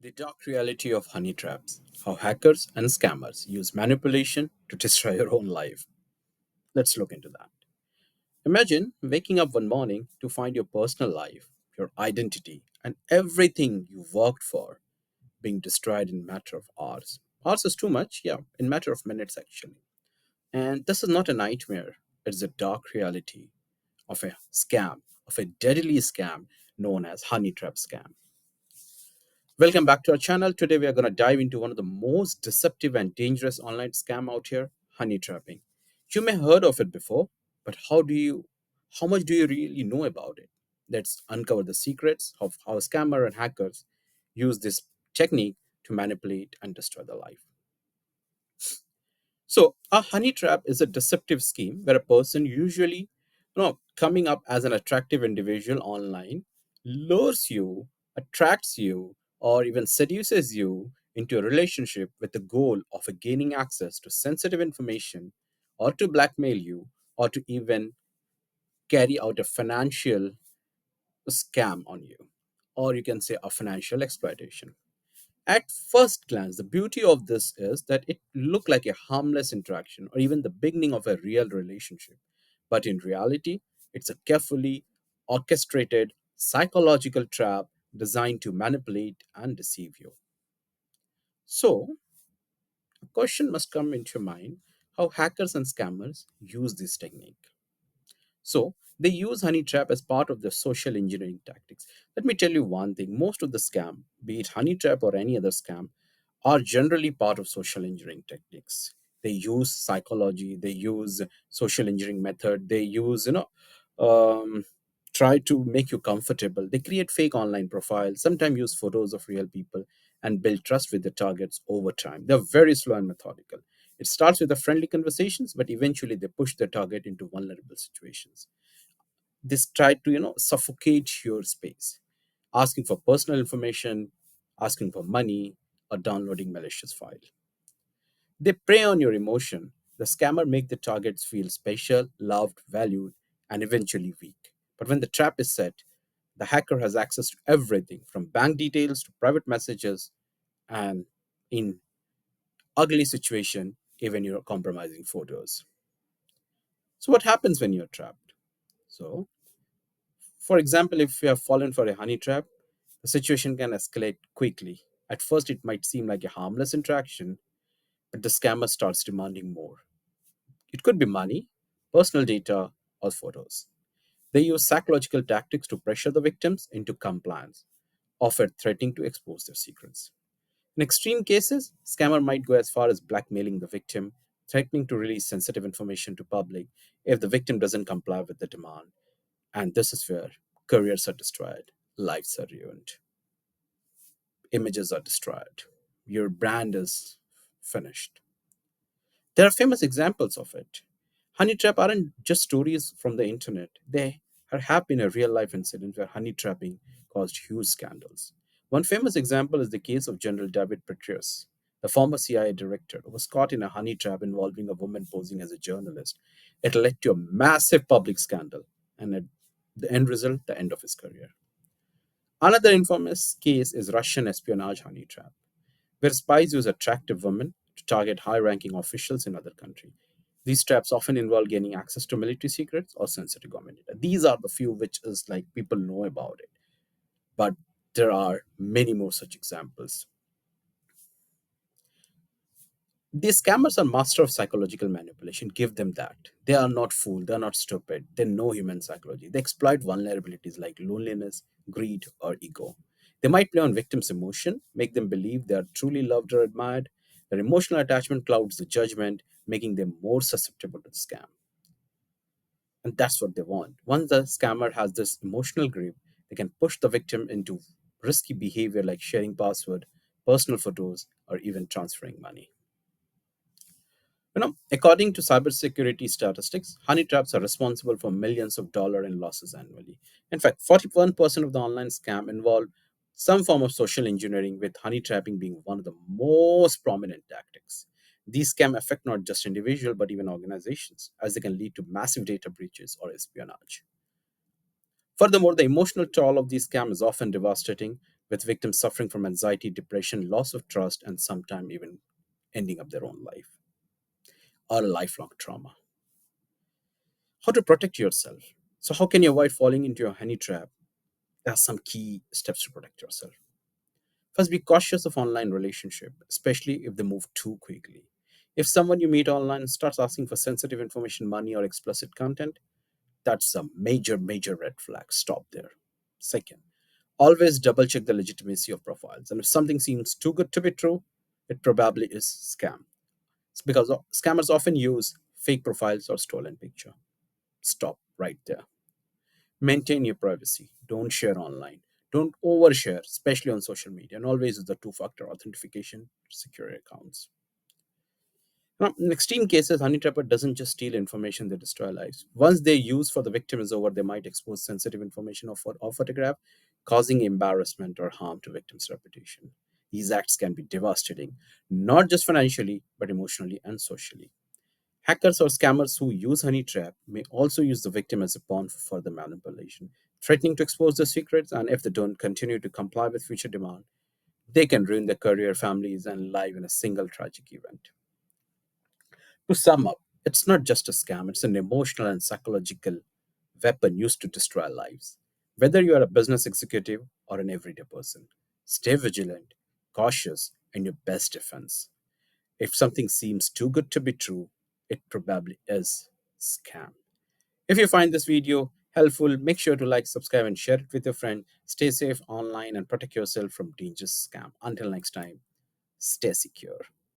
The dark reality of honey traps, how hackers and scammers use manipulation to destroy your own life. Let's look into that. Imagine waking up one morning to find your personal life, your identity, and everything you worked for being destroyed in a matter of hours. Hours is too much, yeah, in matter of minutes actually. And this is not a nightmare, it's a dark reality of a scam, of a deadly scam known as honey trap scam. Welcome back to our channel. Today we are going to dive into one of the most deceptive and dangerous online scam out here, honey trapping. You may have heard of it before, but how much do you really know about it? Let's uncover the secrets of how scammer and hackers use this technique to manipulate and destroy the life. So, a honey trap is a deceptive scheme where a person usually, coming up as an attractive individual online, lures you, attracts you, or even seduces you into a relationship with the goal of gaining access to sensitive information, or to blackmail you, or to even carry out a financial scam on you, or you can say a financial exploitation. At first glance, the beauty of this is that it looked like a harmless interaction or even the beginning of a real relationship. But in reality, it's a carefully orchestrated psychological trap designed to manipulate and deceive you. So, a question must come into your mind: how hackers and scammers use this technique. So they use honey trap as part of their social engineering tactics. Let me tell you one thing: most of the scam, be it honey trap or any other scam, are generally part of social engineering techniques. They use psychology, they use social engineering method, they use um, try to make you comfortable. They create fake online profiles, sometimes use photos of real people, and build trust with the targets over time. They're very slow and methodical. It starts with the friendly conversations, but eventually they push the target into vulnerable situations. This try to suffocate your space, asking for personal information, asking for money, or downloading malicious file. They prey on your emotion. The scammer make the targets feel special, loved, valued, and eventually weak. But when the trap is set, the hacker has access to everything from bank details to private messages, and in ugly situation, even your compromising photos. So what happens when you're trapped? So, for example, if you have fallen for a honey trap, the situation can escalate quickly. At first, it might seem like a harmless interaction, but the scammer starts demanding more. It could be money, personal data, or photos. They use psychological tactics to pressure the victims into compliance, often threatening to expose their secrets. In extreme cases, scammer might go as far as blackmailing the victim, threatening to release sensitive information to public if the victim doesn't comply with the demand. And this is where careers are destroyed, lives are ruined, images are destroyed, your brand is finished. There are famous examples of it. Honey trap aren't just stories from the internet. Have been a real life incident where honey trapping caused huge scandals. One famous example is the case of General David Petraeus, the former CIA director, who was caught in a honey trap involving a woman posing as a journalist. It led to a massive public scandal, and at the end result, the end of his career. Another infamous case is Russian espionage honey trap, where spies use attractive women to target high ranking officials in other countries. These traps often involve gaining access to military secrets or sensitive government data. These are the few which is like people know about it, but there are many more such examples. These scammers are master of psychological manipulation. Give them that. They are not fool. They are not stupid. They know human psychology. They exploit vulnerabilities like loneliness, greed, or ego. They might play on victims' emotion, make them believe they are truly loved or admired. Their emotional attachment clouds the judgment, making them more susceptible to the scam. And that's what they want. Once the scammer has this emotional grip, they can push the victim into risky behavior like sharing password, personal photos, or even transferring money. According to cybersecurity statistics, honey traps are responsible for millions of dollars in losses annually. In fact, 41% of the online scam involve some form of social engineering, with honey trapping being one of the most prominent tactics. These scams affect not just individuals but even organizations, as they can lead to massive data breaches or espionage. Furthermore, the emotional toll of these scams is often devastating. with victims suffering from anxiety, depression, loss of trust, and sometimes even ending up their own life or a lifelong trauma. How to protect yourself? So, how can you avoid falling into a honey trap? There are some key steps to protect yourself. First, be cautious of online relationship, especially if they move too quickly. If someone you meet online starts asking for sensitive information, money, or explicit content, that's a major red flag. Stop there. Second, always double check the legitimacy of profiles. And if something seems too good to be true, it probably is scam. It's because scammers often use fake profiles or stolen picture. Stop right there. Maintain your privacy. Don't share online. Don't overshare, especially on social media. And always use the two-factor authentication to secure your accounts. Now, in extreme cases, honey trapper doesn't just steal information; they destroy lives. Once their use for the victim is over, they might expose sensitive information or photograph, causing embarrassment or harm to victim's reputation. These acts can be devastating, not just financially, but emotionally and socially. Hackers or scammers who use honey trap may also use the victim as a pawn for further manipulation, threatening to expose their secrets, and if they don't continue to comply with future demand, they can ruin their career, families, and life in a single tragic event. To sum up, it's not just a scam, it's an emotional and psychological weapon used to destroy lives. Whether you are a business executive or an everyday person, stay vigilant, cautious, and your best defense. If something seems too good to be true, it probably is scam. If you find this video helpful, make sure to like, subscribe, and share it with your friend. Stay safe online and protect yourself from dangerous scam. Until next time, stay secure.